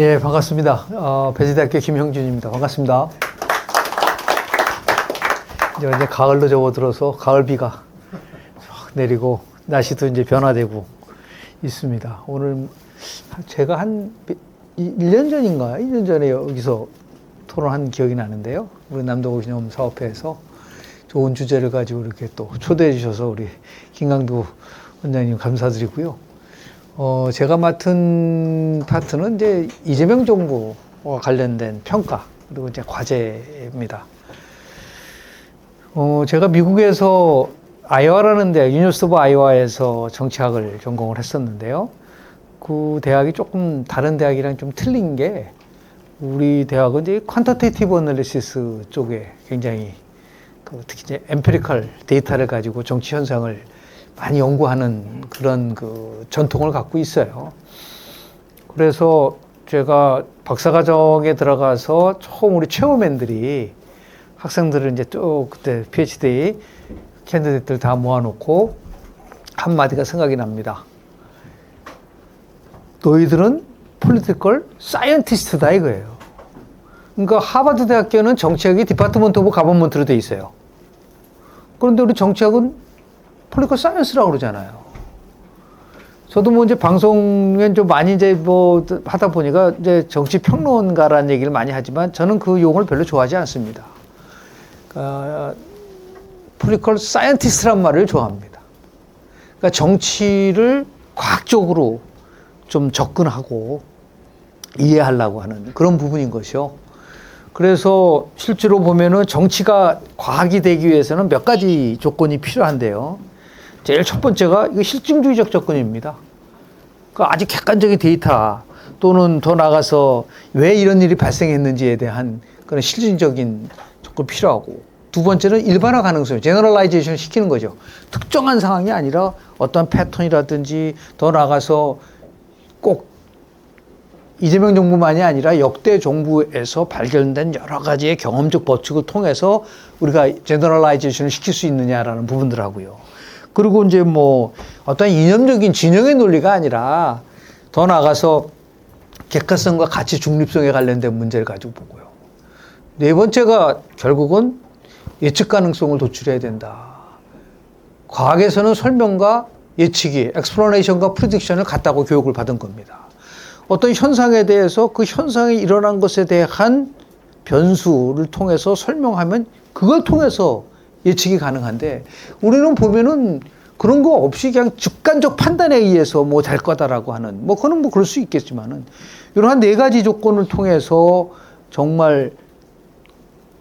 예, 반갑습니다. 배지대학교 김형준입니다. 반갑습니다. 이제 가을로 접어들어서 가을비가 내리고 날씨도 이제 변화되고 있습니다. 오늘 제가 한 1년 전인가? 1년 전에 여기서 토론한 기억이 나는데요. 우리 남도구 기념 사업회에서 좋은 주제를 가지고 이렇게 또 초대해 주셔서 우리 김강두 원장님 감사드리고요. 제가 맡은 파트는 이제 이재명 정부와 관련된 평가 그리고 이제 과제입니다. 제가 미국에서 아이오와라는 대학, 유니버시티 오브 아이오와에서 정치학을 전공을 했었는데요. 그 대학이 조금 다른 대학이랑 좀 틀린 게 우리 대학은 이제 퀀터테이티브 애널리시스 쪽에 굉장히 특히 이제 엠피리컬 데이터를 가지고 정치 현상을 많이 연구하는 그런 전통을 갖고 있어요. 그래서 제가 박사과정에 들어가서 처음 우리 체어맨들이 학생들을 이제 쭉 그때 PhD 캔디데이트를 다 모아놓고 한마디가 생각이 납니다. 너희들은 폴리티컬 사이언티스트다 이거예요. 그러니까 하버드 대학교는 정치학이 디파트먼트 오브 가버먼트로 돼 있어요. 그런데 우리 정치학은 폴리티컬 사이언스라고 그러잖아요. 저도 뭐 이제 방송에 좀 많이 이제 뭐 하다 보니까 이제 정치 평론가라는 얘기를 많이 하지만 저는 그 용어를 별로 좋아하지 않습니다. 폴리티컬 사이언티스트란 말을 좋아합니다. 그러니까 정치를 과학적으로 좀 접근하고 이해하려고 하는 그런 부분인 것이요. 그래서 실제로 보면은 정치가 과학이 되기 위해서는 몇 가지 조건이 필요한데요. 제일 첫 번째가 이거 실증주의적 접근입니다. 그러니까 아주 객관적인 데이터 또는 더 나아가서 왜 이런 일이 발생했는지에 대한 그런 실증적인 조건이 필요하고, 두 번째는 일반화 가능성, 제너럴라이제이션 시키는 거죠. 특정한 상황이 아니라 어떤 패턴이라든지 더 나아가서 꼭 이재명 정부만이 아니라 역대 정부에서 발견된 여러 가지의 경험적 법칙을 통해서 우리가 제너럴라이제이션을 시킬 수 있느냐라는 부분들하고요. 그리고 이제 뭐 어떤 이념적인 진영의 논리가 아니라 더 나아가서 객관성과 가치 중립성에 관련된 문제를 가지고 보고요. 네 번째가 결국은 예측 가능성을 도출해야 된다. 과학에서는 설명과 예측이 explanation과 prediction을 같다고 교육을 받은 겁니다. 어떤 현상에 대해서 그 현상이 일어난 것에 대한 변수를 통해서 설명하면 그걸 통해서 예측이 가능한데, 우리는 보면은 그런 거 없이 그냥 주관적 판단에 의해서 뭐 될 거다라고 하는, 뭐 그건 뭐 그럴 수 있겠지만은 이러한 네 가지 조건을 통해서 정말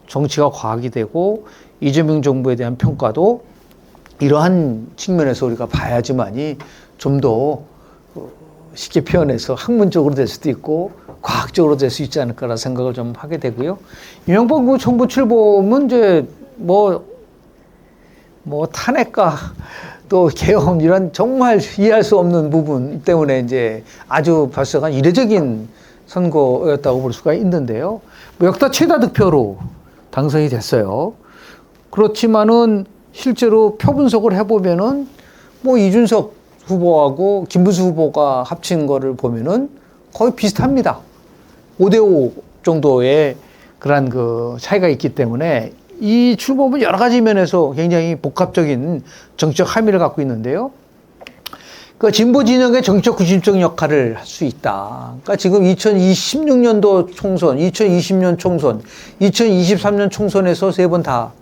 정치가 과학이 되고 이재명 정부에 대한 평가도 이러한 측면에서 우리가 봐야지만이 좀 더 쉽게 표현해서 학문적으로 될 수도 있고 과학적으로 될 수 있지 않을까라는 생각을 좀 하게 되고요. 이명박 정부 출범은 이제 뭐 탄핵과 또 계엄 이런 정말 이해할 수 없는 부분 때문에 이제 아주 발생한 이례적인 선거였다고 볼 수가 있는데요. 뭐 역대 최다 득표로 당선이 됐어요. 그렇지만은 실제로 표 분석을 해보면은 뭐 이준석 후보하고 김부수 후보가 합친 거를 보면은 거의 비슷합니다. 5대5 정도의 그런 차이가 있기 때문에 이 출범은 여러 가지 면에서 굉장히 복합적인 정치적 함의를 갖고 있는데요. 그 진보 진영의 정치적 구심적 역할을 할 수 있다. 그러니까 지금 2026년도 총선, 2020년 총선, 2023년 총선에서 세 번 다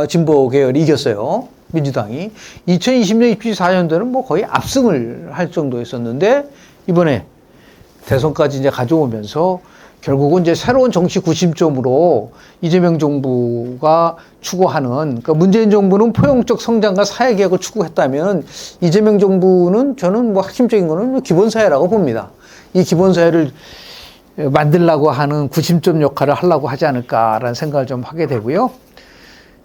진보 계열이 이겼어요. 민주당이. 2020년, 24년도는 뭐 거의 압승을 할 정도였었는데, 이번에 대선까지 이제 가져오면서 결국은 이제 새로운 정치 구심점으로 이재명 정부가 추구하는, 그러니까 문재인 정부는 포용적 성장과 사회개혁을 추구했다면 이재명 정부는 저는 뭐 핵심적인 거는 기본사회라고 봅니다. 이 기본사회를 만들려고 하는 구심점 역할을 하려고 하지 않을까라는 생각을 좀 하게 되고요.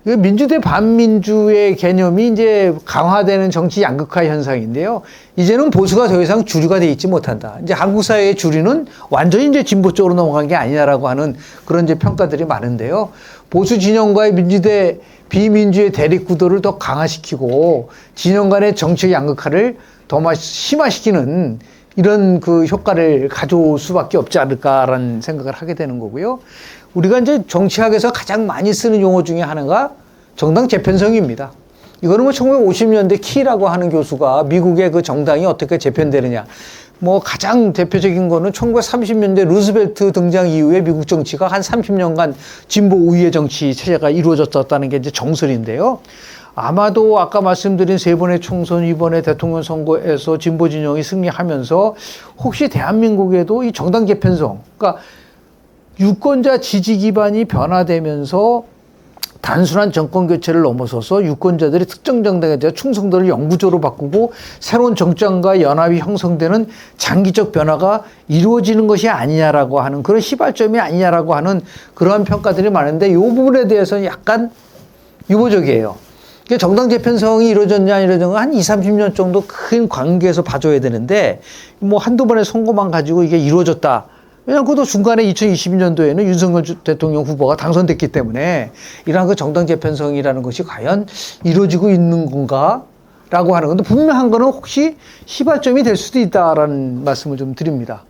민주대 반민주의 개념이 이제 강화되는 정치 양극화 현상인데요. 이제는 보수가 더 이상 주류가 돼 있지 못한다. 이제 한국 사회의 주류는 완전히 이제 진보 쪽으로 넘어간 게 아니냐라고 하는 그런 이제 평가들이 많은데요. 보수 진영과의 민주대 비민주의 대립 구도를 더 강화시키고 진영 간의 정치적 양극화를 더 심화시키는 이런 그 효과를 가져올 수밖에 없지 않을까라는 생각을 하게 되는 거고요. 우리가 이제 정치학에서 가장 많이 쓰는 용어 중에 하나가 정당 재편성입니다. 이거는 뭐 1950년대 키라고 하는 교수가 미국의 그 정당이 어떻게 재편되느냐. 뭐 가장 대표적인 거는 1930년대 루스벨트 등장 이후에 미국 정치가 한 30년간 진보 우위의 정치 체제가 이루어졌다는 게 이제 정설인데요. 아마도 아까 말씀드린 세 번의 총선, 이번에 대통령 선거에서 진보 진영이 승리하면서 혹시 대한민국에도 이 정당 재편성, 그러니까 유권자 지지 기반이 변화되면서 단순한 정권 교체를 넘어서서 유권자들이 특정 정당에 대한 충성도를 영구적으로 바꾸고 새로운 정당과 연합이 형성되는 장기적 변화가 이루어지는 것이 아니냐라고 하는 그런 시발점이 아니냐라고 하는 그러한 평가들이 많은데 이 부분에 대해서는 약간 유보적이에요. 정당 재편성이 이루어졌냐 이루어진 건 한 20, 30년 정도 큰 관계에서 봐줘야 되는데 뭐 한두 번의 선거만 가지고 이게 이루어졌다. 왜냐하면 그것도 중간에 2022년도에는 윤석열 대통령 후보가 당선됐기 때문에 이러한 그 정당 재편성이라는 것이 과연 이루어지고 있는 건가? 라고 하는 건데 분명한 거는 혹시 시발점이 될 수도 있다라는 말씀을 좀 드립니다.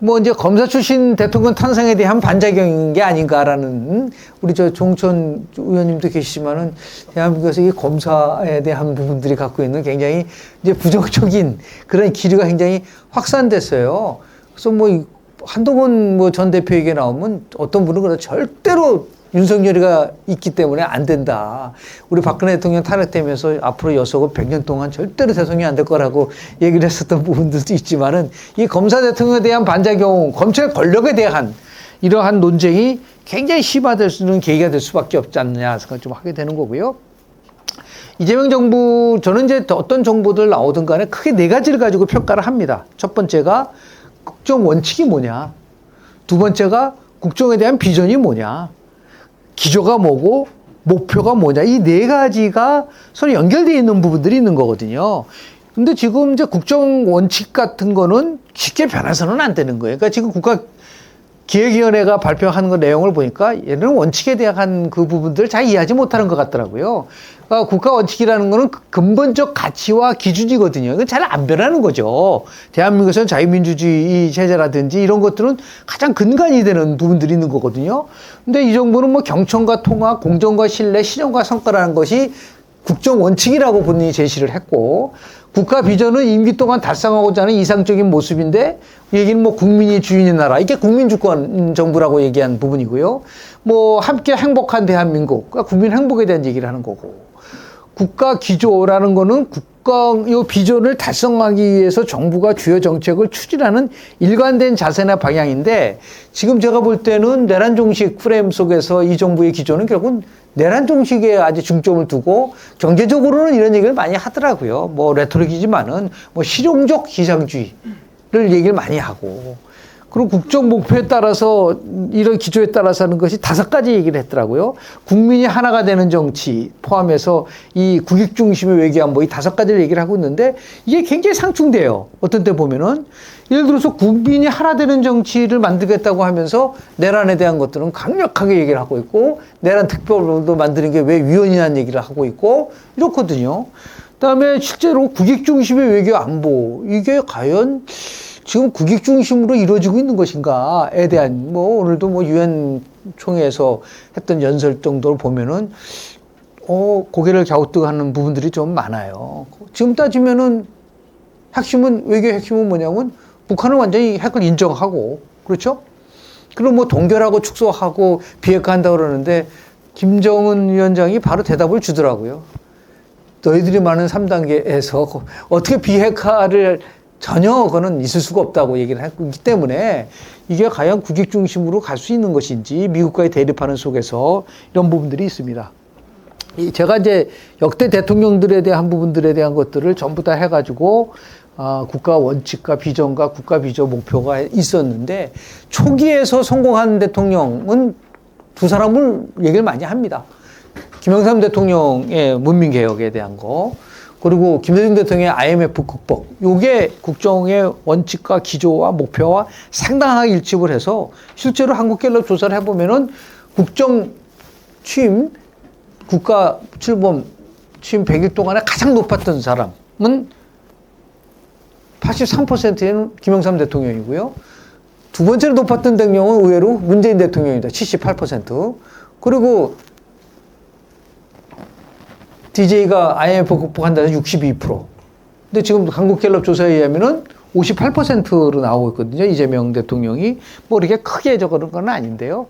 뭐 이제 검사 출신 대통령 탄생에 대한 반작용인 게 아닌가라는 우리 저 종천 의원님도 계시지만은 대한민국에서 이 검사에 대한 부분들이 갖고 있는 굉장히 이제 부정적인 그런 기류가 굉장히 확산됐어요. 그래서 뭐 한동훈 뭐 전 대표 얘기 나오면 어떤 분은 그래 절대로 윤석열이가 있기 때문에 안 된다. 우리 박근혜 대통령 탄핵되면서 앞으로 여석은 100년 동안 절대로 대통령이 안 될 거라고 얘기를 했었던 부분들도 있지만은 이 검사 대통령에 대한 반작용, 검찰 권력에 대한 이러한 논쟁이 굉장히 심화될 수 있는 계기가 될 수밖에 없지 않느냐 생각 좀 하게 되는 거고요. 이재명 정부, 저는 이제 어떤 정보들 나오든 간에 크게 네 가지를 가지고 평가를 합니다. 첫 번째가 국정 원칙이 뭐냐. 두 번째가 국정에 대한 비전이 뭐냐. 기조가 뭐고 목표가 뭐냐. 이 네 가지가 서로 연결되어 있는 부분들이 있는 거거든요. 근데 지금 이제 국정 원칙 같은 거는 쉽게 변해서는 안 되는 거예요. 그러니까 지금 국가기획위원회가 발표하는 그 내용을 보니까 얘는 원칙에 대한 그 부분들을 잘 이해하지 못하는 것 같더라고요. 그러니까 국가 원칙이라는 거는 근본적 가치와 기준이거든요. 이건 잘 안 변하는 거죠. 대한민국에서는 자유민주주의 체제라든지 이런 것들은 가장 근간이 되는 부분들이 있는 거거든요. 근데 이 정부는 뭐 경청과 통합, 공정과 신뢰, 실현과 성과라는 것이 국정 원칙이라고 본인이 제시를 했고, 국가 비전은 임기 동안 달성하고자 하는 이상적인 모습인데, 얘기는 뭐 국민이 주인인 나라, 이게 국민주권 정부라고 얘기한 부분이고요. 뭐 함께 행복한 대한민국, 그러니까 국민 행복에 대한 얘기를 하는 거고, 국가 기조라는 거는 이 비전을 달성하기 위해서 정부가 주요 정책을 추진하는 일관된 자세나 방향인데, 지금 제가 볼 때는 내란 종식 프레임 속에서 이 정부의 기조는 결국은 내란 종식에 아주 중점을 두고 경제적으로는 이런 얘기를 많이 하더라고요. 뭐 레토릭이지만은 뭐 실용적 기상주의를 얘기를 많이 하고, 그리고 국정 목표에 따라서 이런 기조에 따라서 하는 것이 5가지 얘기를 했더라고요. 국민이 하나가 되는 정치 포함해서 이 국익 중심의 외교안 뭐 이 5가지를 얘기를 하고 있는데 이게 굉장히 상충돼요. 어떤 때 보면은 예를 들어서 국민이 하나 되는 정치를 만들겠다고 하면서 내란에 대한 것들은 강력하게 얘기를 하고 있고, 내란 특별법도 만드는 게 왜 위헌이라는 얘기를 하고 있고 이렇거든요. 그다음에 실제로 국익 중심의 외교 안보, 이게 과연 지금 국익 중심으로 이루어지고 있는 것인가에 대한, 뭐 오늘도 뭐 유엔 총회에서 했던 연설 정도를 보면은 고개를 갸우뚱하는 부분들이 좀 많아요. 지금 따지면은 외교 핵심은 뭐냐면 북한은 완전히 핵을 인정하고, 그렇죠? 그리고 뭐 동결하고 축소하고 비핵화한다고 그러는데 김정은 위원장이 바로 대답을 주더라고요. 너희들이 말하는 3단계에서 어떻게 비핵화를 전혀 그거는 있을 수가 없다고 얘기를 했기 때문에 이게 과연 국익 중심으로 갈 수 있는 것인지, 미국과의 대립하는 속에서 이런 부분들이 있습니다. 제가 이제 역대 대통령들에 대한 부분들에 대한 것들을 전부 다 해가지고 국가 원칙과 비전과 국가 비전 목표가 있었는데, 초기에서 성공한 대통령은 두 사람을 얘기를 많이 합니다. 김영삼 대통령의 문민개혁에 대한 거, 그리고 김대중 대통령의 IMF 극복, 요게 국정의 원칙과 기조와 목표와 상당하게 일치를 해서 실제로 한국갤럽 조사를 해보면은 국정 취임, 국가 출범 취임 100일 동안에 가장 높았던 사람은 83%는 김영삼 대통령이고요. 두 번째로 높았던 대통령은 의외로 문재인 대통령입니다. 78%. 그리고 DJ가 IMF 극복한다는 62%. 근데 지금 한국갤럽 조사에 의하면은 58%로 나오고 있거든요. 이재명 대통령이. 뭐 이렇게 크게 그런 건 아닌데요.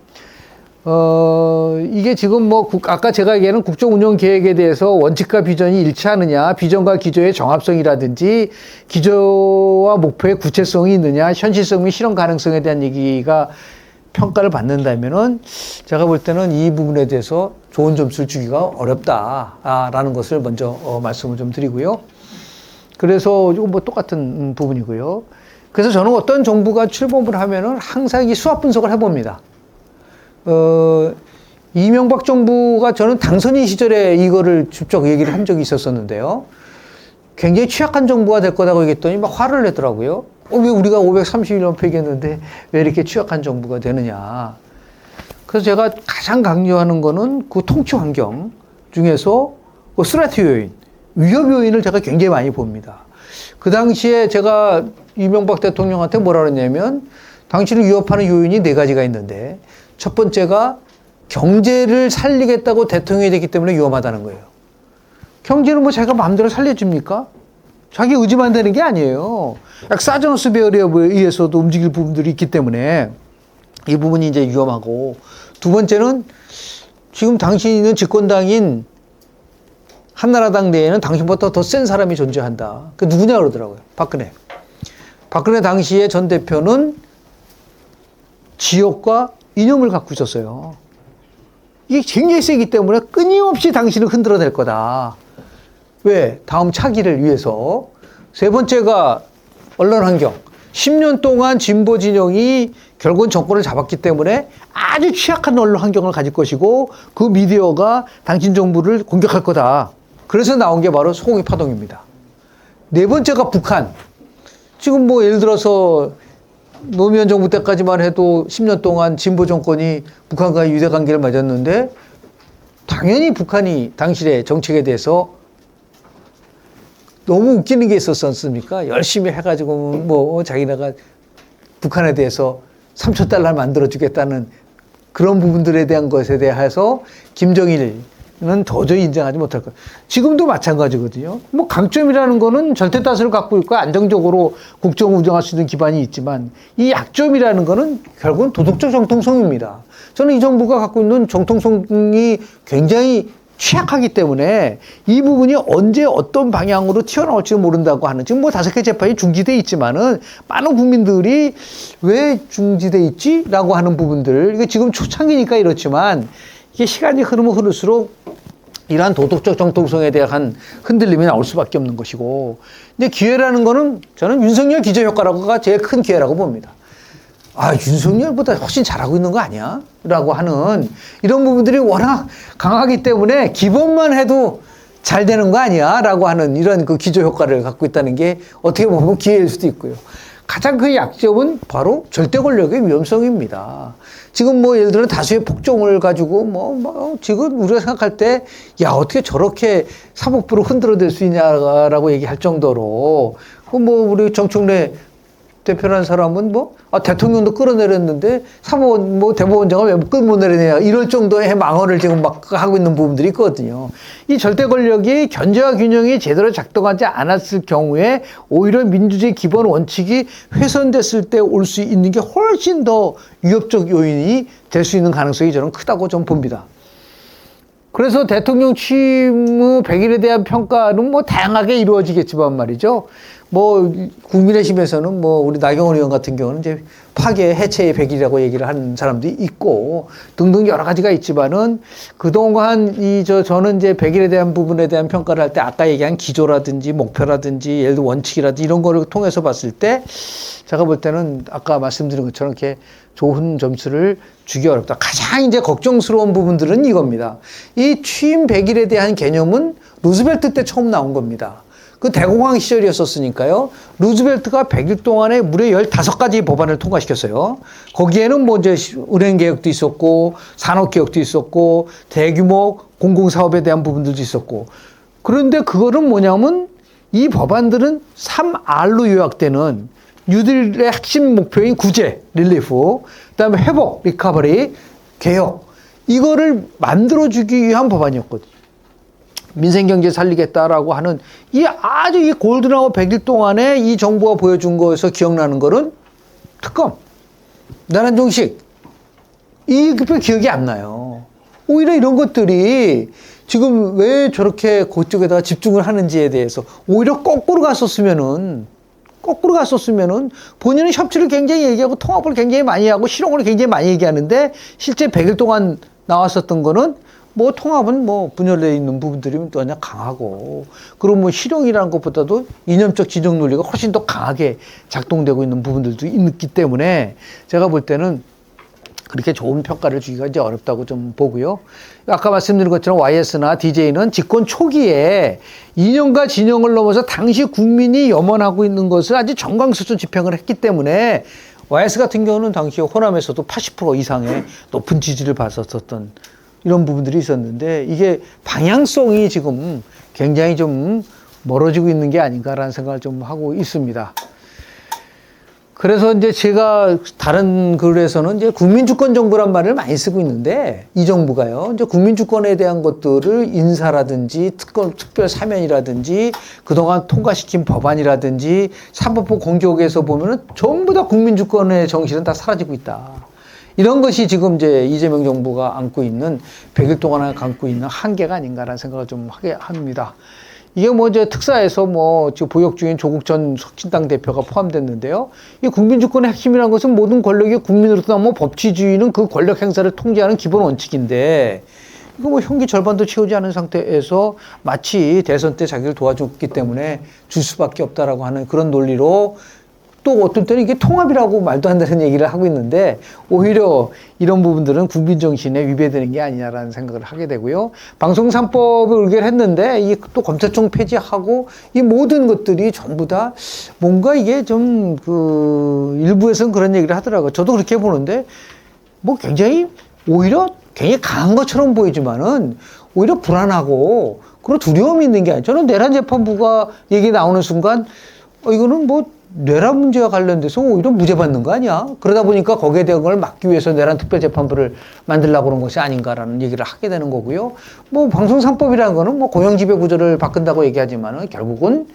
이게 지금 뭐, 아까 제가 얘기하는 국정운영 계획에 대해서 원칙과 비전이 일치하느냐, 비전과 기조의 정합성이라든지, 기조와 목표의 구체성이 있느냐, 현실성 및 실현 가능성에 대한 얘기가 평가를 받는다면은, 제가 볼 때는 이 부분에 대해서 좋은 점수를 주기가 어렵다라는 것을 먼저 말씀을 좀 드리고요. 그래서 이건 뭐 똑같은 부분이고요. 그래서 저는 어떤 정부가 출범을 하면은 항상 이 수합 분석을 해봅니다. 이명박 정부가 저는 당선인 시절에 이거를 직접 얘기를 한 적이 있었었는데요. 굉장히 취약한 정부가 될 거라고 얘기했더니 막 화를 내더라고요. 왜 우리가 531년 폐기했는데 왜 이렇게 취약한 정부가 되느냐. 그래서 제가 가장 강조하는 거는 그 통치 환경 중에서 그 스레트 요인, 위협 요인을 제가 굉장히 많이 봅니다. 그 당시에 제가 이명박 대통령한테 뭐라 그랬냐면 당신을 위협하는 요인이 4가지가 있는데 첫 번째가 경제를 살리겠다고 대통령이 됐기 때문에 위험하다는 거예요. 경제는 뭐 자기가 마음대로 살려줍니까? 자기 의지만 되는 게 아니에요. 사저너스 베어리에 의해서도 움직일 부분들이 있기 때문에 이 부분이 이제 위험하고, 두 번째는 지금 당신은 집권당인 한나라당 내에는 당신보다 더 센 사람이 존재한다. 그 누구냐 그러더라고요. 박근혜. 박근혜 당시에 전 대표는 지역과 이념을 갖고 있었어요. 이게 굉장히 세기 때문에 끊임없이 당신을 흔들어낼 거다. 왜? 다음 차기를 위해서. 세 번째가 언론 환경. 10년 동안 진보 진영이 결국은 정권을 잡았기 때문에 아주 취약한 언론 환경을 가질 것이고 그 미디어가 당신 정부를 공격할 거다. 그래서 나온 게 바로 소고기 파동입니다. 네 번째가 북한. 지금 뭐 예를 들어서 노무현 정부 때까지만 해도 10년 동안 진보 정권이 북한과 유대 관계를 맺었는데 당연히 북한이 당신의 정책에 대해서 너무 웃기는 게 있었지 않습니까? 열심히 해가지고 뭐 자기네가 북한에 대해서 3천 달러를 만들어주겠다는 그런 부분들에 대한 것에 대해서 김정일은 도저히 인정하지 못할 거예요. 지금도 마찬가지거든요. 뭐 강점이라는 거는 절대 다수를 갖고 있고 안정적으로 국정을 운영할 수 있는 기반이 있지만 이 약점이라는 거는 결국은 도덕적 정통성입니다. 저는 이 정부가 갖고 있는 정통성이 굉장히 취약하기 때문에 이 부분이 언제 어떤 방향으로 튀어나올지 모른다고 하는, 지금 뭐 5개 재판이 중지돼 있지만은 많은 국민들이 왜 중지돼 있지? 라고 하는 부분들, 이게 지금 초창기니까 이렇지만 이게 시간이 흐르면 흐를수록 이러한 도덕적 정통성에 대한 흔들림이 나올 수밖에 없는 것이고, 근데 기회라는 거는 저는 윤석열 기저효과가 제일 큰 기회라고 봅니다. 아, 윤석열보다 훨씬 잘하고 있는 거 아니야? 라고 하는 이런 부분들이 워낙 강하기 때문에 기본만 해도 잘 되는 거 아니야? 라고 하는 이런 그 기저효과를 갖고 있다는 게 어떻게 보면 기회일 수도 있고요. 가장 큰 약점은 바로 절대 권력의 위험성입니다. 지금 뭐 예를 들어 다수의 폭정을 가지고 지금 우리가 생각할 때 야, 어떻게 저렇게 사법부를 흔들어댈 수 있냐라고 얘기할 정도로 뭐 우리 정청래 대표라는 사람은 대통령도 끌어내렸는데 대법원장을 왜 못 내리냐 이럴 정도의 망언을 지금 막 하고 있는 부분들이 있거든요. 이 절대 권력이 견제와 균형이 제대로 작동하지 않았을 경우에 오히려 민주주의 기본 원칙이 훼손됐을 때 올 수 있는 게 훨씬 더 위협적 요인이 될 수 있는 가능성이 저는 크다고 좀 봅니다. 그래서 대통령 취임 후 100일에 대한 평가는 다양하게 이루어지겠지만 말이죠. 국민의힘에서는 우리 나경원 의원 같은 경우는 이제 파괴, 해체의 100일이라고 얘기를 하는 사람도 있고 등등 여러 가지가 있지만은 그동안 저는 이제 100일에 대한 부분에 대한 평가를 할 때 아까 얘기한 기조라든지 목표라든지 예를 들어 원칙이라든지 이런 거를 통해서 봤을 때 제가 볼 때는 아까 말씀드린 것처럼 이렇게 좋은 점수를 주기 어렵다. 가장 이제 걱정스러운 부분들은 이겁니다. 이 취임 100일에 대한 개념은 루즈벨트 때 처음 나온 겁니다. 그 대공황 시절이었었으니까요. 루즈벨트가 100일 동안에 무려 15가지 법안을 통과시켰어요. 거기에는 이제 은행개혁도 있었고, 산업개혁도 있었고, 대규모 공공사업에 대한 부분들도 있었고. 그런데 그거는 뭐냐면 이 법안들은 3R로 요약되는 뉴딜의 핵심 목표인 구제, 릴리프, 그다음에 회복, 리커버리, 개혁, 이거를 만들어주기 위한 법안이었거든요. 민생경제 살리겠다라고 하는 이 아주 이 골든아워 100일 동안에 이 정부가 보여준 거에서 기억나는 거는 특검, 나란 정식, 이게 기억이 안 나요. 오히려 이런 것들이 지금 왜 저렇게 그쪽에다가 집중을 하는지에 대해서 오히려 거꾸로 갔었으면은 본인은 협치를 굉장히 얘기하고 통합을 굉장히 많이 하고 실용을 굉장히 많이 얘기하는데 실제 100일 동안 나왔었던 거는 뭐 통합은 뭐 분열되어 있는 부분들이 또 그냥 강하고, 그리고 뭐 실용이라는 것보다도 이념적 지정 논리가 훨씬 더 강하게 작동되고 있는 부분들도 있기 때문에 제가 볼 때는 그렇게 좋은 평가를 주기가 이제 어렵다고 좀 보고요. 아까 말씀드린 것처럼 YS나 DJ는 집권 초기에 이념과 진영을 넘어서 당시 국민이 염원하고 있는 것을 아주 정광수수 집행을 했기 때문에 YS 같은 경우는 당시 호남에서도 80% 이상의 높은 지지를 받았었던 이런 부분들이 있었는데, 이게 방향성이 지금 굉장히 좀 멀어지고 있는 게 아닌가라는 생각을 좀 하고 있습니다. 그래서 이제 제가 다른 글에서는 이제 국민주권 정부란 말을 많이 쓰고 있는데, 이 정부가요, 이제 국민주권에 대한 것들을 인사라든지 특별 사면이라든지 그동안 통과시킨 법안이라든지 사법부 공적에서 보면은 전부 다 국민주권의 정신은 다 사라지고 있다. 이런 것이 지금 이제 이재명 정부가 안고 있는 100일 동안 안고 있는 한계가 아닌가라는 생각을 좀 하게 합니다. 이게 뭐 이제 특사에서 뭐 지금 보역 중인 조국 전 혁신당 대표가 포함됐는데요. 이 국민주권의 핵심이라는 것은 모든 권력이 국민으로부터 나오면 법치주의는 그 권력 행사를 통제하는 기본 원칙인데, 이거 뭐 형기 절반도 채우지 않은 상태에서 마치 대선 때 자기를 도와줬기 때문에 줄 수밖에 없다라고 하는 그런 논리로, 또 어떤 때는 이게 통합이라고 말도 안 되는 얘기를 하고 있는데, 오히려 이런 부분들은 국민 정신에 위배되는 게 아니냐라는 생각을 하게 되고요. 방송 3법을 의결했는데 이 또 검찰청 폐지하고 이 모든 것들이 전부 다 뭔가 이게 좀 일부에서는 그런 얘기를 하더라고요. 저도 그렇게 보는데 뭐 굉장히 오히려 굉장히 강한 것처럼 보이지만은 오히려 불안하고 그런 두려움이 있는 게 아니에요. 저는 내란 재판부가 얘기 나오는 순간 이거는 뭐 내란 문제와 관련돼서 오히려 무죄 받는 거 아니야? 그러다 보니까 거기에 대한 걸 막기 위해서 내란 특별재판부를 만들려고 그런 것이 아닌가라는 얘기를 하게 되는 거고요. 뭐 방송 3법이라는 거는 뭐 고용지배 구조를 바꾼다고 얘기하지만은 결국은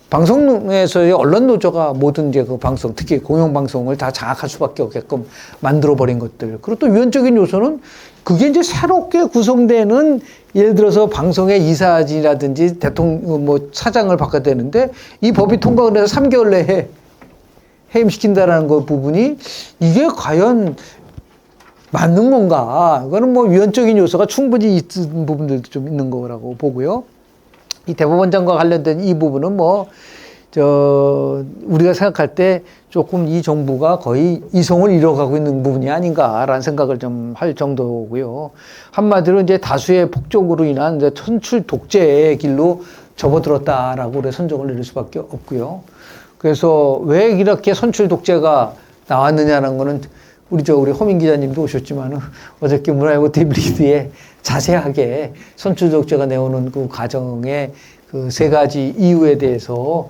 방송에서의 언론 노조가 모든 이제 그 방송, 특히 공영방송을 다 장악할 수밖에 없게끔 만들어버린 것들. 그리고 또 유연적인 요소는 그게 이제 새롭게 구성되는, 예를 들어서 방송의 이사진이라든지 대통령, 뭐 사장을 바꿔야 되는데 이 법이 통과를 해서 3개월 내에 해임시킨다라는 그 부분이 이게 과연 맞는 건가? 그거는 뭐 유연적인 요소가 충분히 있는 부분들도 좀 있는 거라고 보고요. 이 대법원장과 관련된 이 부분은 우리가 생각할 때 조금 이 정부가 거의 이성을 잃어가고 있는 부분이 아닌가라는 생각을 좀 할 정도고요. 한마디로 이제 다수의 폭족으로 인한 이제 선출 독재의 길로 접어들었다라고 우리가 선정을 내릴 수밖에 없고요. 그래서 왜 이렇게 선출 독재가 나왔느냐는 거는 우리 허민 기자님도 오셨지만 어저께 문화예고 데이비드에 자세하게 선출 독재가 내오는 그 과정의 그 세 가지 이유에 대해서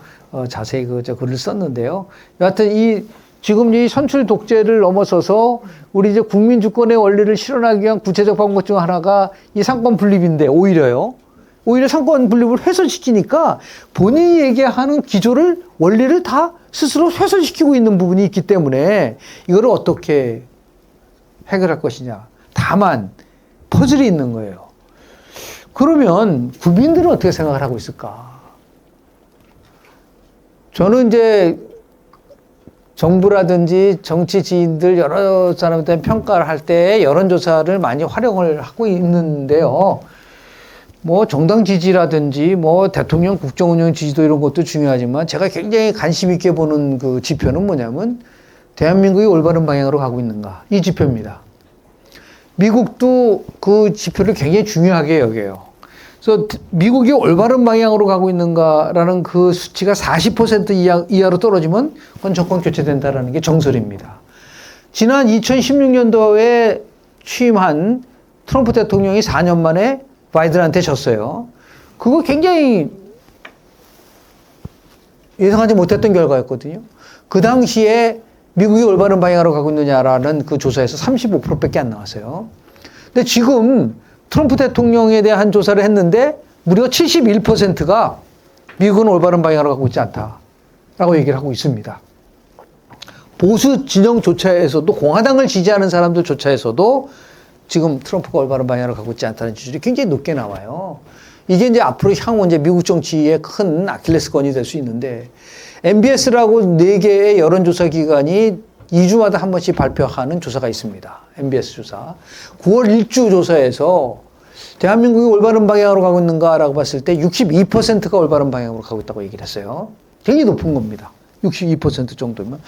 자세히 글을 썼는데요. 여하튼 지금 이 선출 독재를 넘어서서 우리 이제 국민 주권의 원리를 실현하기 위한 구체적 방법 중 하나가 이 상권 분립인데, 오히려 상권 분립을 훼손시키니까 본인이 얘기하는 기조를, 원리를 다 스스로 훼손시키고 있는 부분이 있기 때문에 이거를 어떻게 해결할 것이냐. 다만 퍼즐이 있는 거예요. 그러면 국민들은 어떻게 생각을 하고 있을까? 저는 이제 정부라든지 정치 지인들 여러 사람한테 평가를 할 때 여론조사를 많이 활용을 하고 있는데요. 뭐 정당 지지라든지 뭐 대통령 국정운영 지지도 이런 것도 중요하지만 제가 굉장히 관심 있게 보는 그 지표는 뭐냐면 대한민국이 올바른 방향으로 가고 있는가, 이 지표입니다. 미국도 그 지표를 굉장히 중요하게 여겨요. 그래서 미국이 올바른 방향으로 가고 있는가라는 그 수치가 40% 이하로 떨어지면 그건 정권 교체된다라는 게 정설입니다. 지난 2016년도에 취임한 트럼프 대통령이 4년 만에 바이든한테 졌어요. 그거 굉장히 예상하지 못했던 결과였거든요. 그 당시에 미국이 올바른 방향으로 가고 있느냐라는 그 조사에서 35%밖에 안 나왔어요. 근데 지금 트럼프 대통령에 대한 조사를 했는데 무려 71%가 미국은 올바른 방향으로 가고 있지 않다라고 얘기를 하고 있습니다. 보수 진영조차에서도 공화당을 지지하는 사람들조차에서도 지금 트럼프가 올바른 방향으로 가고 있지 않다는 지지율이 굉장히 높게 나와요. 이게 이제 앞으로 향후 이제 미국 정치의 큰 아킬레스건이 될 수 있는데 MBS라고 4개의 여론조사 기관이 2주마다 한 번씩 발표하는 조사가 있습니다. MBS 조사. 9월 1주 조사에서 대한민국이 올바른 방향으로 가고 있는가라고 봤을 때 62%가 올바른 방향으로 가고 있다고 얘기를 했어요. 굉장히 높은 겁니다. 62% 정도면.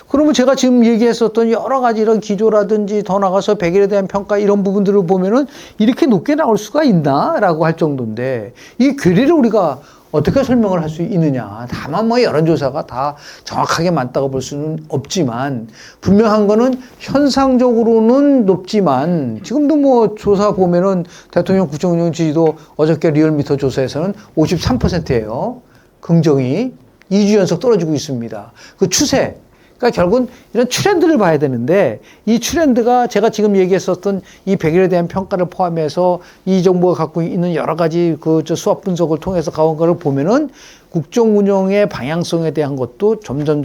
그러면 제가 지금 얘기했었던 여러 가지 이런 기조라든지 더 나가서 100일에 대한 평가 이런 부분들을 보면은 이렇게 높게 나올 수가 있나라고 할 정도인데 이 괴리를 우리가 어떻게 설명을 할 수 있느냐. 다만 뭐 여론조사가 다 정확하게 맞다고 볼 수는 없지만 분명한 거는 현상적으로는 높지만 지금도 뭐 조사 보면은 대통령 국정운영 지지도 어저께 리얼미터 조사에서는 53%예요. 긍정이 2주 연속 떨어지고 있습니다. 그 추세. 그러니까 결국은 이런 트렌드를 봐야 되는데 이 트렌드가 제가 지금 얘기했었던 이 100일에 대한 평가를 포함해서 이 정부가 갖고 있는 여러 가지 그 수학 분석을 통해서 가온 거를 보면은 국정 운영의 방향성에 대한 것도 점점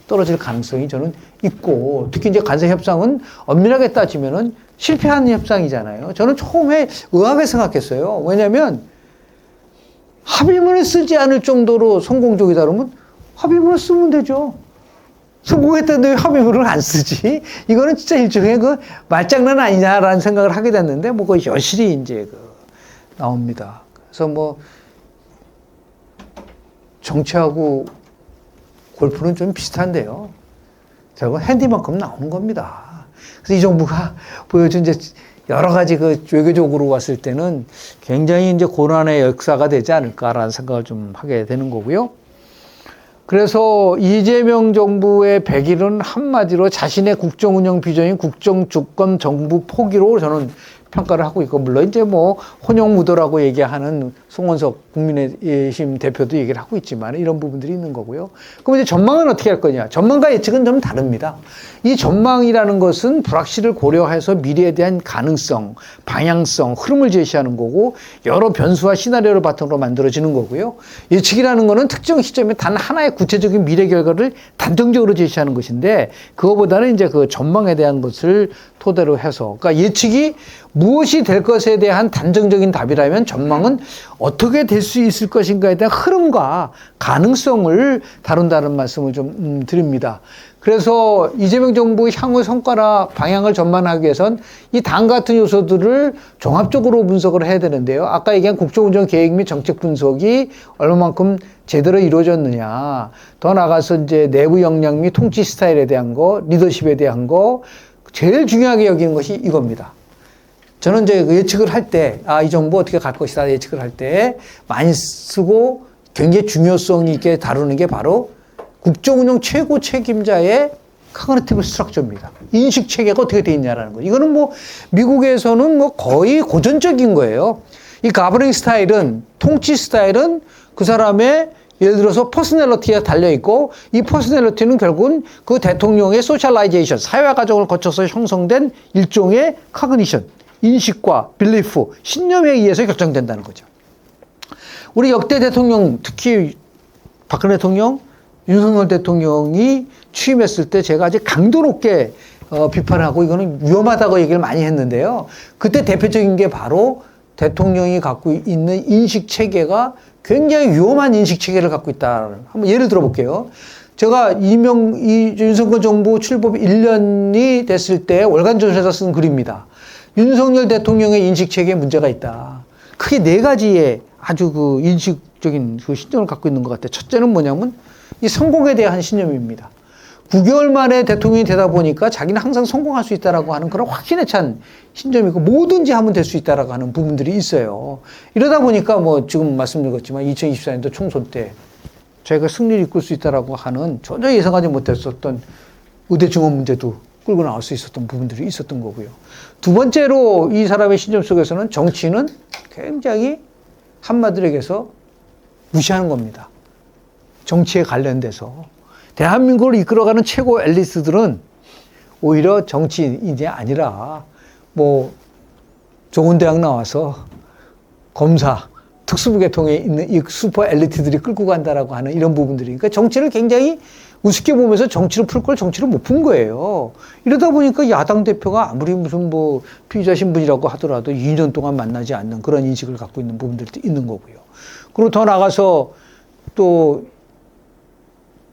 떨어질 가능성이 저는 있고 특히 이제 간세 협상은 엄밀하게 따지면은 실패한 협상이잖아요. 저는 처음에 의아하게 생각했어요. 왜냐하면 합의문을 쓰지 않을 정도로 성공적이다 그러면 합의문을 쓰면 되죠. 성공했다는데 왜 합의문을 안 쓰지? 이거는 진짜 일종의 그 말장난 아니냐라는 생각을 하게 됐는데 뭐 그 여실히 이제 나옵니다. 그래서 뭐 정치하고 골프는 좀 비슷한데요. 결국 핸디만큼 나오는 겁니다. 그래서 이 정부가 보여준 이제 여러 가지 그 외교적으로 봤을 때는 굉장히 이제 고난의 역사가 되지 않을까라는 생각을 좀 하게 되는 거고요. 그래서 이재명 정부의 100일은 한마디로 자신의 국정 운영 비전인 국정 주권 정부 포기로 저는 평가를 하고 있고, 물론 이제 뭐 혼용무도라고 얘기하는 송원석 국민의힘 대표도 얘기를 하고 있지만 이런 부분들이 있는 거고요. 그럼 이제 전망은 어떻게 할 거냐? 전망과 예측은 좀 다릅니다. 이 전망이라는 것은 불확실을 고려해서 미래에 대한 가능성, 방향성, 흐름을 제시하는 거고 여러 변수와 시나리오를 바탕으로 만들어지는 거고요. 예측이라는 거는 특정 시점에 단 하나의 구체적인 미래 결과를 단정적으로 제시하는 것인데 그거보다는 이제 그 전망에 대한 것을 토대로 해서, 그러니까 예측이 무엇이 될 것에 대한 단정적인 답이라면 전망은 어떻게 될 수 있을 것인가에 대한 흐름과 가능성을 다룬다는 말씀을 좀 드립니다. 그래서 이재명 정부의 향후 성과나 방향을 전망하기 위해선 이 다음 같은 요소들을 종합적으로 분석을 해야 되는데요. 아까 얘기한 국정운영 계획 및 정책 분석이 얼마만큼 제대로 이루어졌느냐. 더 나아가서 이제 내부 역량 및 통치 스타일에 대한 거, 리더십에 대한 거, 제일 중요하게 여기는 것이 이겁니다. 저는 이제 예측을 할 때, 이 정부 어떻게 갈 것이다 예측을 할 때 많이 쓰고 굉장히 중요성 있게 다루는 게 바로 국정운영 최고 책임자의 커그니티브 스트럭처입니다. 인식 체계가 어떻게 되어 있냐라는 거. 이거는 뭐 미국에서는 뭐 거의 고전적인 거예요. 이 가버닝 스타일은, 통치 스타일은 그 사람의 예를 들어서 퍼스널리티에 달려있고 이 퍼스널리티는 결국은 그 대통령의 소셜라이제이션, 사회화 과정을 거쳐서 형성된 일종의 커그니션, 인식과 빌리프, 신념에 의해서 결정된다는 거죠. 우리 역대 대통령, 특히 박근혜 대통령, 윤석열 대통령이 취임했을 때 제가 아주 강도 높게 비판하고 이거는 위험하다고 얘기를 많이 했는데요. 그때 대표적인 게 바로 대통령이 갖고 있는 인식 체계가 굉장히 위험한 인식 체계를 갖고 있다. 한번 예를 들어볼게요. 제가 윤석열 정부 출범 1년이 됐을 때 월간조선에서 쓴 글입니다. 윤석열 대통령의 인식 체계에 문제가 있다. 크게 4가지의 아주 그 인식적인 그 신념을 갖고 있는 것 같아요. 첫째는 뭐냐면 이 성공에 대한 신념입니다. 9개월 만에 대통령이 되다 보니까 자기는 항상 성공할 수 있다라고 하는 그런 확신에 찬 신념이고 뭐든지 하면 될 수 있다라고 하는 부분들이 있어요. 이러다 보니까 뭐 지금 말씀드렸지만 2024년도 총선 때 저희가 승리를 이끌 수 있다라고 하는 전혀 예상하지 못했었던 의대 증원 문제도 끌고 나올 수 있었던 부분들이 있었던 거고요. 두 번째로 이 사람의 신념 속에서는 정치는 굉장히 한마디로 얘기해서 무시하는 겁니다. 정치에 관련돼서 대한민국을 이끌어가는 최고 엘리트들은 오히려 정치인이 아니라 뭐 좋은 대학 나와서 검사, 특수부 계통에 있는 이 슈퍼 엘리트들이 끌고 간다라고 하는 이런 부분들이, 그러니까 정치를 굉장히 우습게 보면서 정치를 풀 걸 정치를 못 푼 거예요. 이러다 보니까 야당 대표가 아무리 무슨 뭐 피의자 신분이라고 하더라도 2년 동안 만나지 않는 그런 인식을 갖고 있는 부분들도 있는 거고요. 그리고 더 나가서 또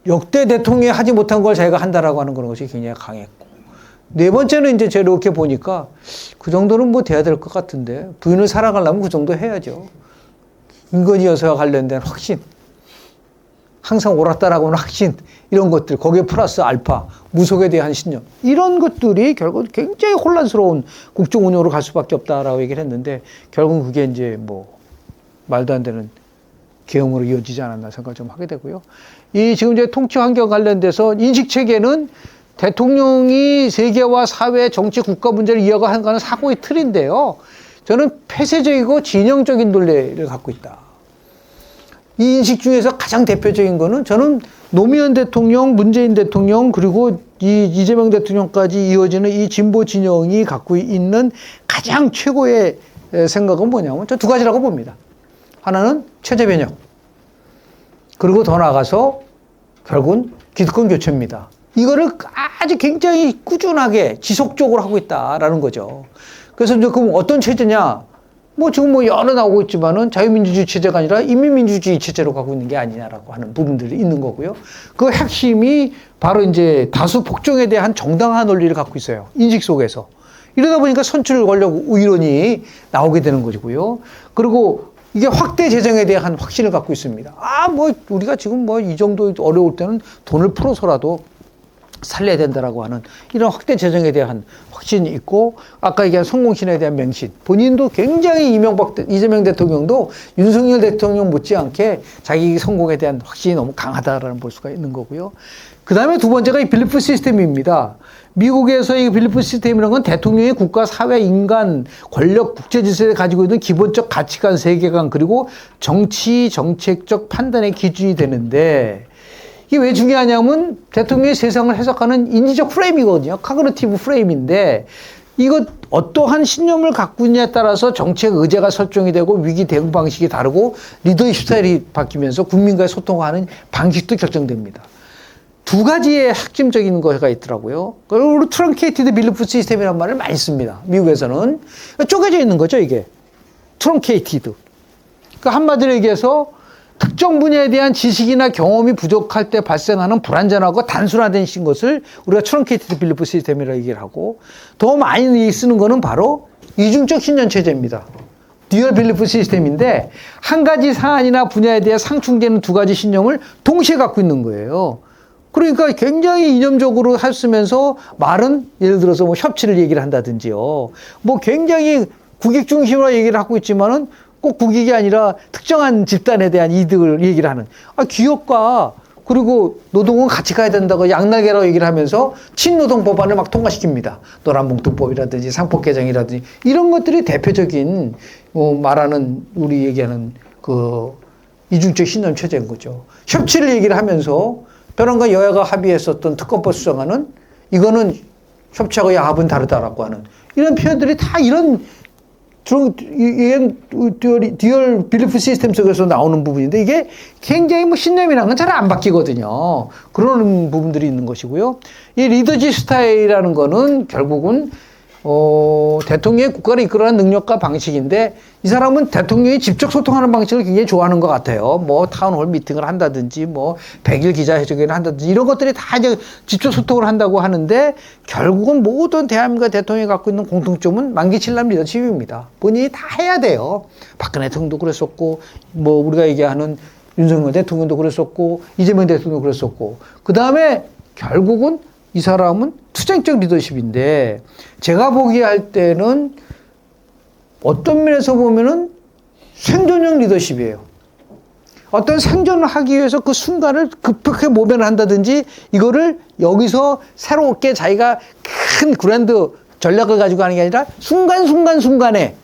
역대 대통령이 하지 못한 걸 자기가 한다라고 하는 그런 것이 굉장히 강했고, 네 번째는 이제 제가 이렇게 보니까 그 정도는 뭐 돼야 될 것 같은데, 부인을 사랑하려면 그 정도 해야죠. 김건희 여사와 관련된 확신, 항상 옳았다라고 하는 확신, 이런 것들, 거기에 플러스 알파, 무속에 대한 신념, 이런 것들이 결국 굉장히 혼란스러운 국정 운영으로 갈 수밖에 없다라고 얘기를 했는데, 결국 그게 이제 뭐 말도 안 되는 계엄으로 이어지지 않았나 생각을 좀 하게 되고요. 이 지금 이제 통치 환경 관련돼서 인식 체계는 대통령이 세계와 사회, 정치, 국가 문제를 이어가는 거는 사고의 틀인데요. 저는 폐쇄적이고 진영적인 논리를 갖고 있다. 이 인식 중에서 가장 대표적인 거는 저는 노무현 대통령, 문재인 대통령, 그리고 이재명 대통령까지 이어지는 이 진보 진영이 갖고 있는 가장 최고의 생각은 뭐냐면 저 두 가지라고 봅니다. 하나는 체제 변형, 그리고 더 나아가서 결국은 기득권 교체입니다. 이거를 아주 굉장히 꾸준하게 지속적으로 하고 있다라는 거죠. 그래서 이제 그럼 어떤 체제냐? 뭐 지금 뭐 여러 나오고 있지만은 자유민주주의 체제가 아니라 인민민주주의 체제로 가고 있는 게 아니냐라고 하는 부분들이 있는 거고요. 그 핵심이 바로 이제 다수 복종에 대한 정당한 논리를 갖고 있어요. 인식 속에서. 이러다 보니까 선출 권력 이론이 나오게 되는 것이고요. 그리고 이게 확대 재정에 대한 확신을 갖고 있습니다. 뭐 우리가 지금 뭐 이 정도 어려울 때는 돈을 풀어서라도 살려야 된다라고 하는 이런 확대 재정에 대한 확신이 있고, 아까 얘기한 성공신에 대한 명신, 본인도 굉장히 이재명 대통령도 윤석열 대통령 못지않게 자기 성공에 대한 확신이 너무 강하다라는 볼 수가 있는 거고요. 그 다음에 두 번째가 이 빌리프 시스템입니다. 미국에서 이 빌리프 시스템이라는 건 대통령의 국가, 사회, 인간, 권력, 국제 질서에 가지고 있는 기본적 가치관, 세계관, 그리고 정치, 정책적 판단의 기준이 되는데, 이게 왜 중요하냐면 대통령의 세상을 해석하는 인지적 프레임이거든요. 카그니티브 프레임인데, 이거 어떠한 신념을 갖고 있냐에 따라서 정책 의제가 설정이 되고 위기 대응 방식이 다르고 리더십 스타일이 바뀌면서 국민과의 소통하는 방식도 결정됩니다. 두 가지의 핵심적인 거가 있더라고요. 그리고 트렁케이티드 빌리프 시스템이라는 말을 많이 씁니다. 미국에서는. 쪼개져 있는 거죠, 이게. 트렁케이티드. 그러니까 한마디로 얘기해서 특정 분야에 대한 지식이나 경험이 부족할 때 발생하는 불완전하고 단순화된 것을 우리가 트렁케이티드 빌리프 시스템이라고 얘기를 하고, 더 많이 쓰는 거는 바로 이중적 신념 체제입니다. 듀얼 빌리프 시스템인데, 한 가지 사안이나 분야에 대해 상충되는 두 가지 신념을 동시에 갖고 있는 거예요. 그러니까 굉장히 이념적으로 쓰면서 말은 예를 들어서 뭐 협치를 얘기를 한다든지요. 뭐 굉장히 국익 중심으로 얘기를 하고 있지만은 꼭 국익이 아니라 특정한 집단에 대한 이득을 얘기를 하는. 기업과 그리고 노동은 같이 가야 된다고 양날개라고 얘기를 하면서 친노동 법안을 막 통과시킵니다. 노란봉투법이라든지 상법 개정이라든지 이런 것들이 대표적인 말하는 우리 얘기하는 그 이중적 신념 체제인 거죠. 협치를 얘기를 하면서 벼랑과 여야가 합의했었던 특검법 수정안은 이거는 협치하고 야합은 다르다라고 하는 이런 표현들이 다 이런 듀얼 빌리프 시스템 속에서 나오는 부분인데, 이게 굉장히 뭐 신념이라는 건 잘 안 바뀌거든요. 그런 부분들이 있는 것이고요. 이 리더십 스타일이라는 거는 결국은 대통령의 국가를 이끌어가는 능력과 방식인데, 이 사람은 대통령이 직접 소통하는 방식을 굉장히 좋아하는 것 같아요. 뭐 타운홀 미팅을 한다든지, 뭐 100일 기자회견을 한다든지, 이런 것들이 다 이제 직접 소통을 한다고 하는데, 결국은 모든 대한민국 대통령이 갖고 있는 공통점은 만기칠람 리더십입니다. 본인이 다 해야 돼요. 박근혜 대통령도 그랬었고, 뭐 우리가 얘기하는 윤석열 대통령도 그랬었고, 이재명 대통령도 그랬었고, 그 다음에 결국은 이 사람은 투쟁적 리더십인데, 제가 보기에 할 때는 어떤 면에서 보면은 생존형 리더십이에요. 어떤 생존을 하기 위해서 그 순간을 급하게 모면을 한다든지, 이거를 여기서 새롭게 자기가 큰 그랜드 전략을 가지고 하는 게 아니라 순간순간에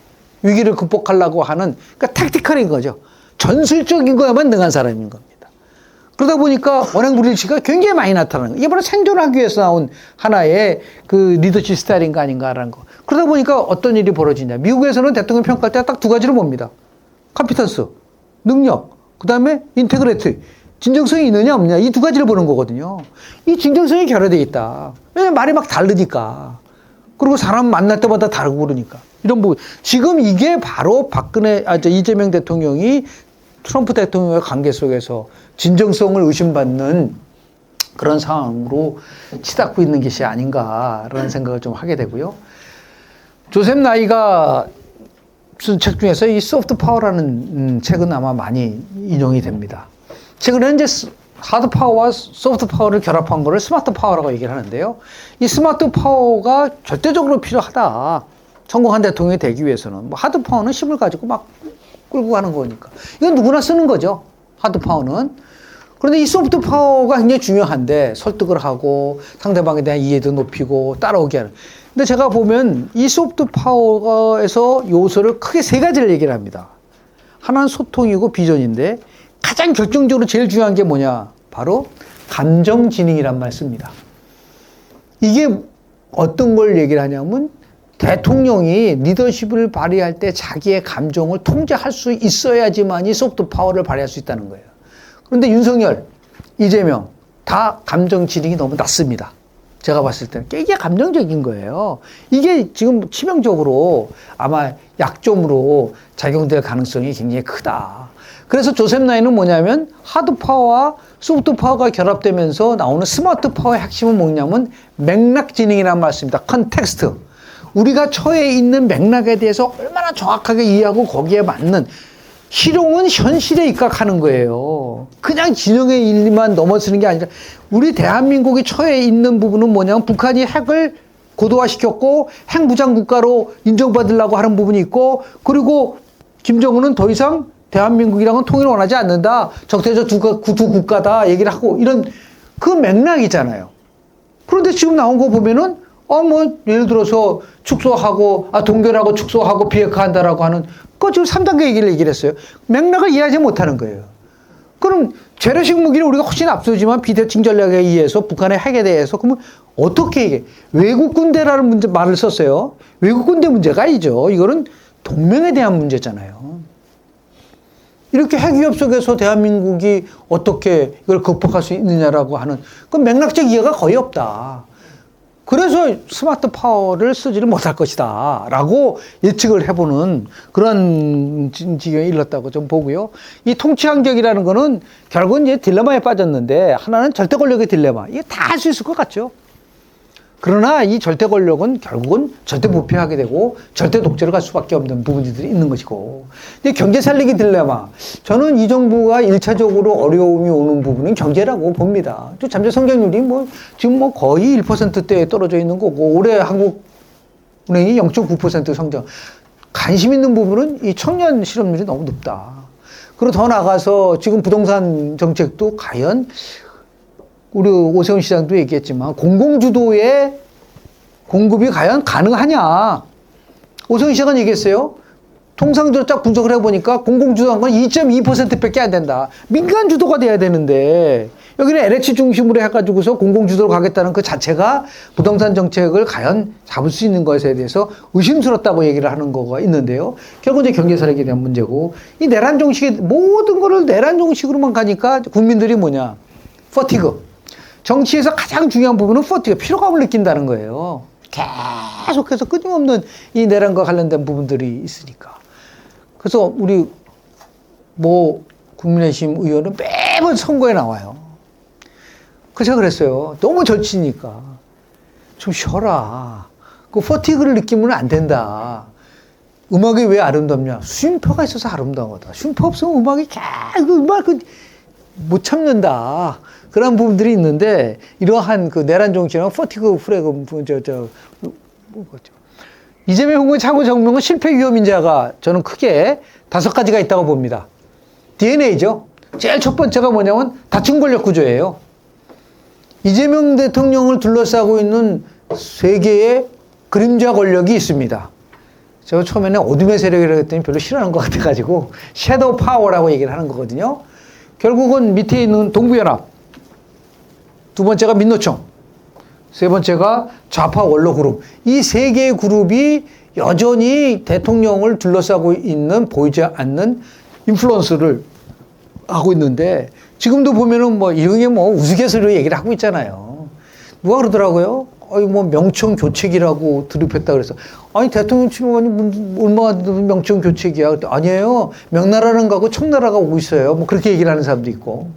위기를 극복하려고 하는, 그러니까 택티컬인 거죠. 전술적인 거에만 능한 사람인 겁니다. 그러다 보니까 언행불일치가 굉장히 많이 나타나는 거예요. 이게 바로 생존하기 위해서 나온 하나의 그 리더십 스타일인가 아닌가라는 거. 그러다 보니까 어떤 일이 벌어지냐. 미국에서는 대통령 평가할 때 딱 두 가지를 봅니다. 컴피턴스, 능력, 그 다음에 인테그리티, 진정성이 있느냐 없느냐. 이 두 가지를 보는 거거든요. 이 진정성이 결여되어 있다. 왜냐면 말이 막 다르니까. 그리고 사람 만날 때마다 다르고 그러니까. 이런 부분. 지금 이게 바로 이재명 대통령이 트럼프 대통령의 관계 속에서 진정성을 의심받는 그런 상황으로 치닫고 있는 것이 아닌가라는 생각을 좀 하게 되고요. 조셉 나이가 쓴 책 중에서 이 소프트 파워라는 책은 아마 많이 인용이 됩니다. 최근에 이제 하드 파워와 소프트 파워를 결합한 거를 스마트 파워라고 얘기를 하는데요. 이 스마트 파워가 절대적으로 필요하다. 성공한 대통령이 되기 위해서는. 뭐 하드 파워는 힘을 가지고 막 끌고 가는 거니까. 이건 누구나 쓰는 거죠. 하드 파워는. 그런데 이 소프트 파워가 굉장히 중요한데 설득을 하고 상대방에 대한 이해도 높이고 따라오게 하는. 근데 제가 보면 이 소프트 파워에서 요소를 크게 세 가지를 얘기를 합니다. 하나는 소통이고 비전인데 가장 결정적으로 제일 중요한 게 뭐냐? 바로 감정지능이란 말 씁니다. 이게 어떤 걸 얘기를 하냐면 대통령이 리더십을 발휘할 때 자기의 감정을 통제할 수 있어야지만이 소프트 파워를 발휘할 수 있다는 거예요. 그런데 윤석열, 이재명 다 감정지능이 너무 낮습니다. 제가 봤을 때는 이게 감정적인 거예요. 이게 지금 치명적으로 아마 약점으로 작용될 가능성이 굉장히 크다. 그래서 조셉 나이는 뭐냐면 하드 파워와 소프트 파워가 결합되면서 나오는 스마트 파워의 핵심은 뭐냐면 맥락 지능이라는 말씀입니다. 컨텍스트. 우리가 처해 있는 맥락에 대해서 얼마나 정확하게 이해하고 거기에 맞는 실용은 현실에 입각하는 거예요. 그냥 진영의 일만 넘어서는 게 아니라 우리 대한민국이 처해 있는 부분은 뭐냐면 북한이 핵을 고도화시켰고 핵무장 국가로 인정받으려고 하는 부분이 있고 그리고 김정은은 더 이상 대한민국이랑은 통일을 원하지 않는다. 적대적 두 국가다 얘기를 하고 이런 그 맥락이잖아요. 그런데 지금 나온 거 보면은 예를 들어서 축소하고 동결하고 축소하고 비핵화한다라고 하는 그 지금 3단계 얘기를 했어요. 맥락을 이해하지 못하는 거예요. 그럼 재래식 무기를 우리가 훨씬 앞서지만 비대칭 전략에 의해서 북한의 핵에 대해서 그러면 어떻게 얘기해? 외국 군대라는 말을 썼어요. 외국 군대 문제가 아니죠. 이거는 동맹에 대한 문제잖아요. 이렇게 핵위협 속에서 대한민국이 어떻게 이걸 극복할 수 있느냐라고 하는 그 맥락적 이해가 거의 없다. 그래서 스마트 파워를 쓰지를 못할 것이다 라고 예측을 해보는 그런 지경에 이르렀다고 좀 보고요. 이 통치환경이라는 거는 결국은 이제 딜레마에 빠졌는데 하나는 절대 권력의 딜레마. 이게 다 할 수 있을 것 같죠. 그러나 이 절대 권력은 결국은 절대 부패하게 되고 절대 독재를 갈 수밖에 없는 부분들이 있는 것이고. 근데 경제 살리기 딜레마. 저는 이 정부가 1차적으로 어려움이 오는 부분은 경제라고 봅니다. 또 잠재 성장률이 지금 거의 1%대에 떨어져 있는 거고 올해 한국은행이 0.9% 성장. 관심 있는 부분은 이 청년 실업률이 너무 높다. 그리고 더 나가서 지금 부동산 정책도 과연 우리 오세훈 시장도 얘기했지만 공공주도의 공급이 과연 가능하냐. 오세훈 시장은 얘기했어요. 통상적으로 딱 분석을 해보니까 공공주도한 건 2.2%밖에 안 된다. 민간주도가 돼야 되는데 여기는 LH 중심으로 해가지고서 공공주도로 가겠다는 그 자체가 부동산 정책을 과연 잡을 수 있는 것에 대해서 의심스럽다고 얘기를 하는 거가 있는데요. 결국 이제 경제 살리기에 대한 문제고 이 내란 정식이 모든 거를 내란 정식으로만 가니까 국민들이 뭐냐. 퍼티그. 정치에서 가장 중요한 부분은 퍼티그, 피로감을 느낀다는 거예요. 계속해서 끊임없는 이 내란과 관련된 부분들이 있으니까. 그래서 우리 국민의힘 의원은 매번 선거에 나와요. 그래서 그랬어요. 너무 절치니까 좀 쉬어라. 그 퍼티그를 느끼면 안 된다. 음악이 왜 아름답냐? 쉼표가 있어서 아름다운 거다. 쉼표 없으면 음악이 못 참는다. 그런 부분들이 있는데, 이러한 그 내란 정치나 퍼티그 프레그, 이재명 후보의 차고 정명은 실패 위험 인자가 저는 크게 5가지가 있다고 봅니다. DNA죠. 제일 첫 번째가 뭐냐면 다층 권력 구조예요. 이재명 대통령을 둘러싸고 있는 세 개의 그림자 권력이 있습니다. 제가 처음에는 어둠의 세력이라고 했더니 별로 싫어하는 것 같아가지고 섀도우 파워라고 얘기를 하는 거거든요. 결국은 밑에 있는 동부연합, 두 번째가 민노총, 세 번째가 좌파 원로 그룹. 이 세 개의 그룹이 여전히 대통령을 둘러싸고 있는 보이지 않는 인플루언스를 하고 있는데 지금도 보면은 뭐 이런 게 뭐 우스갯소리로 얘기를 하고 있잖아요. 누가 그러더라고요? 아니 뭐 명청 교책이라고 드립했다 그래서 아니 대통령 출마하니 얼마나 명청 교책이야? 아니에요. 명나라는 가고 청나라가 오고 있어요. 뭐 그렇게 얘기를 하는 사람도 있고.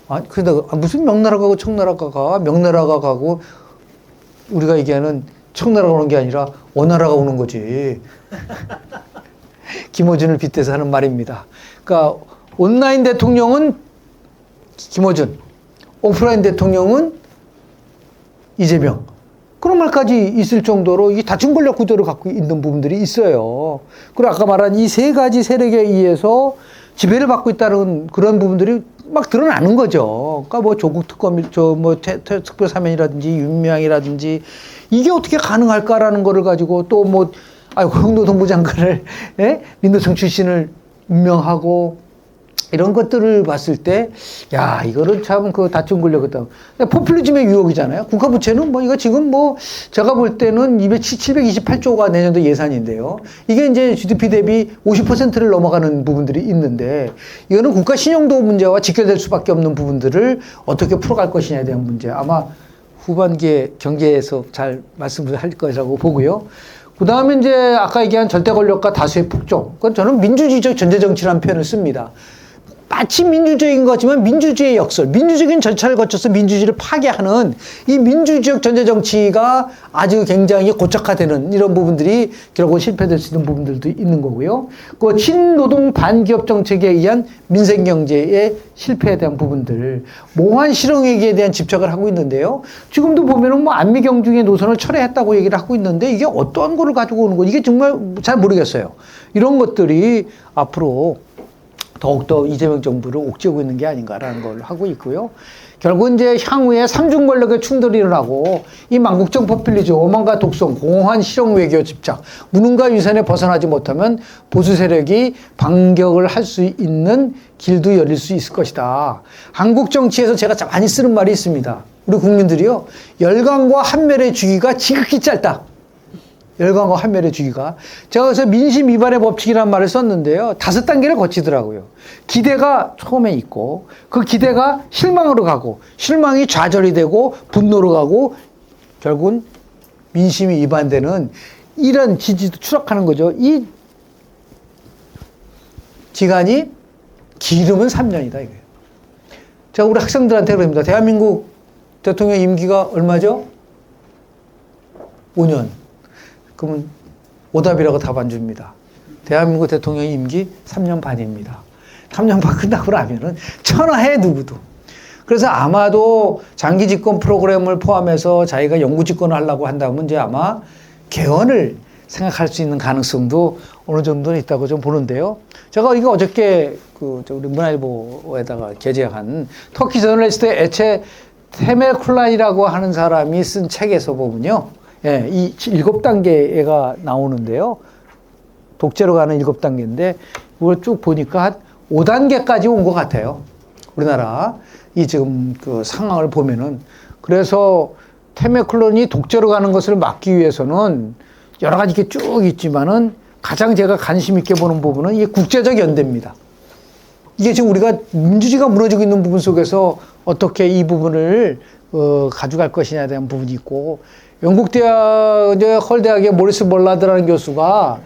아, 그러다 무슨 명나라 가고 청나라가 가? 명나라가 가고 우리가 얘기하는 청나라가 오는 게 아니라 원나라가 오는 거지. 김어준을 빗대서 하는 말입니다. 그러니까 온라인 대통령은 김어준, 오프라인 대통령은 이재명. 그런 말까지 있을 정도로 이 다중 권력 구조를 갖고 있는 부분들이 있어요. 그리고 아까 말한 이 세 가지 세력에 의해서 지배를 받고 있다는 그런 부분들이 막 드러나는 거죠. 그러니까 뭐 조국 특검, 특별 사면이라든지 윤미향이라든지 이게 어떻게 가능할까라는 거를 가지고 또 뭐, 고용노동부 장관을, 예? 민노총 출신을 임명하고 이런 것들을 봤을 때, 야, 이거는 참 그 다중 권력이다. 포퓰리즘의 유혹이잖아요. 국가부채는 뭐, 이거 지금 뭐, 제가 볼 때는 728조가 내년도 예산인데요. 이게 이제 GDP 대비 50%를 넘어가는 부분들이 있는데, 이거는 국가 신용도 문제와 직결될 수밖에 없는 부분들을 어떻게 풀어갈 것이냐에 대한 문제. 아마 후반기에 경제에서 잘 말씀을 할 것이라고 보고요. 그 다음에 이제 아까 얘기한 절대 권력과 다수의 폭정. 그건 저는 민주주의적 전제정치라는 표현을 씁니다. 마치 민주주의인 것 같지만 민주주의의 역설, 민주적인 절차를 거쳐서 민주주의를 파괴하는 이 민주주의적 전제정치가 아주 굉장히 고착화되는 이런 부분들이 결국은 실패될 수 있는 부분들도 있는 거고요. 그 친노동 반기업 정책에 의한 민생경제의 실패에 대한 부분들, 모호한 실용위기에 대한 집착을 하고 있는데요. 지금도 보면은 뭐 안미경중의 노선을 철회했다고 얘기를 하고 있는데 이게 어떤 거를 가지고 오는 거, 이게 정말 잘 모르겠어요. 이런 것들이 앞으로 더욱더 이재명 정부를 옥죄고 있는 게 아닌가라는 걸 하고 있고요. 결국 이제 향후에 삼중 권력의 충돌이 일어나고 이 망국적 포퓰리즘, 오만과 독성, 공허한 실용 외교 집착, 무능과 유산에 벗어나지 못하면 보수 세력이 반격을 할 수 있는 길도 열릴 수 있을 것이다. 한국 정치에서 제가 많이 쓰는 말이 있습니다. 우리 국민들이요, 열강과 한멸의 주기가 지극히 짧다. 열강과 한멸의 주기가. 제가 그래서 민심 위반의 법칙이라는 말을 썼는데요. 5단계를 거치더라고요. 기대가 처음에 있고, 그 기대가 실망으로 가고, 실망이 좌절이 되고, 분노로 가고, 결국은 민심이 위반되는 이런 지지도 추락하는 거죠. 이 기간이 길으면 3년이다, 이거예요. 제가 우리 학생들한테 그럽니다. 대한민국 대통령 임기가 얼마죠? 5년. 그러면 오답이라고 답 안 줍니다. 대한민국 대통령 임기 3년 반입니다. 3년 반 끝나고 나면은 천하에 누구도. 그래서 아마도 장기 집권 프로그램을 포함해서 자기가 영구 집권을 하려고 한다면 이제 아마 개헌을 생각할 수 있는 가능성도 어느 정도는 있다고 좀 보는데요. 제가 이거 어저께 우리 문화일보에다가 게재한 터키 저널리스트의 에체 테메쿨란이라고 하는 사람이 쓴 책에서 보면요. 예, 이 7단계가 나오는데요. 독재로 가는 7단계인데, 이걸 쭉 보니까 한 5단계까지 온 것 같아요. 우리나라. 이 지금 그 상황을 보면은. 그래서 테메쿨란이 독재로 가는 것을 막기 위해서는 여러 가지 이렇게 쭉 있지만은 가장 제가 관심 있게 보는 부분은 이게 국제적 연대입니다. 이게 지금 우리가 민주주의가 무너지고 있는 부분 속에서 어떻게 이 부분을 가져갈 것이냐에 대한 부분이 있고, 영국 대학, 이제 헐대학의 모리스 몰라드라는 교수가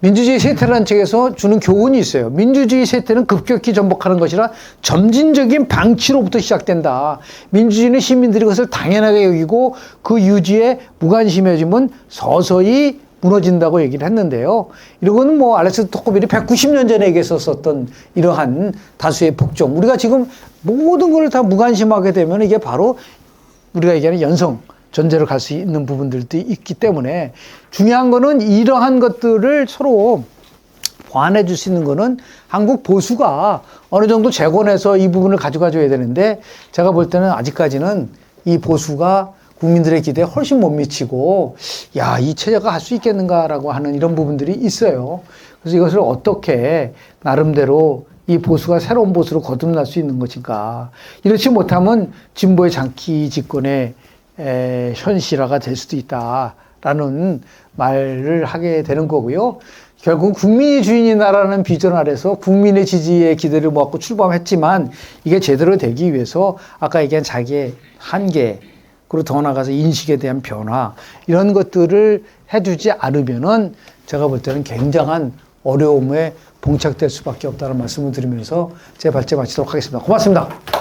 민주주의 쇠퇴라는 책에서 주는 교훈이 있어요. 민주주의 쇠퇴는 급격히 전복하는 것이라 점진적인 방치로부터 시작된다. 민주주의는 시민들이 그것을 당연하게 여기고 그 유지에 무관심해지면 서서히 무너진다고 얘기를 했는데요. 이거는 뭐 알렉스 토코빌이 190년 전에 얘기했었던 이러한 다수의 폭정. 우리가 지금 모든 걸 다 무관심하게 되면 이게 바로 우리가 얘기하는 연성 전제로 갈 수 있는 부분들도 있기 때문에 중요한 거는 이러한 것들을 서로 보완해 줄 수 있는 거는 한국 보수가 어느 정도 재건해서 이 부분을 가져가줘야 되는데, 제가 볼 때는 아직까지는 이 보수가 국민들의 기대에 훨씬 못 미치고, 야, 이 체제가 할 수 있겠는가라고 하는 이런 부분들이 있어요. 그래서 이것을 어떻게 나름대로 이 보수가 새로운 보수로 거듭날 수 있는 것인가. 이렇지 못하면 진보의 장기 집권의 현실화가 될 수도 있다라는 말을 하게 되는 거고요. 결국 국민이 주인이 나라는 비전 아래서 국민의 지지에 기대를 모았고 출범했지만 이게 제대로 되기 위해서 아까 얘기한 자기의 한계, 그리고 더 나아가서 인식에 대한 변화, 이런 것들을 해주지 않으면은 제가 볼 때는 굉장한 어려움에 봉착될 수밖에 없다는 말씀을 드리면서 제 발제 마치도록 하겠습니다. 고맙습니다.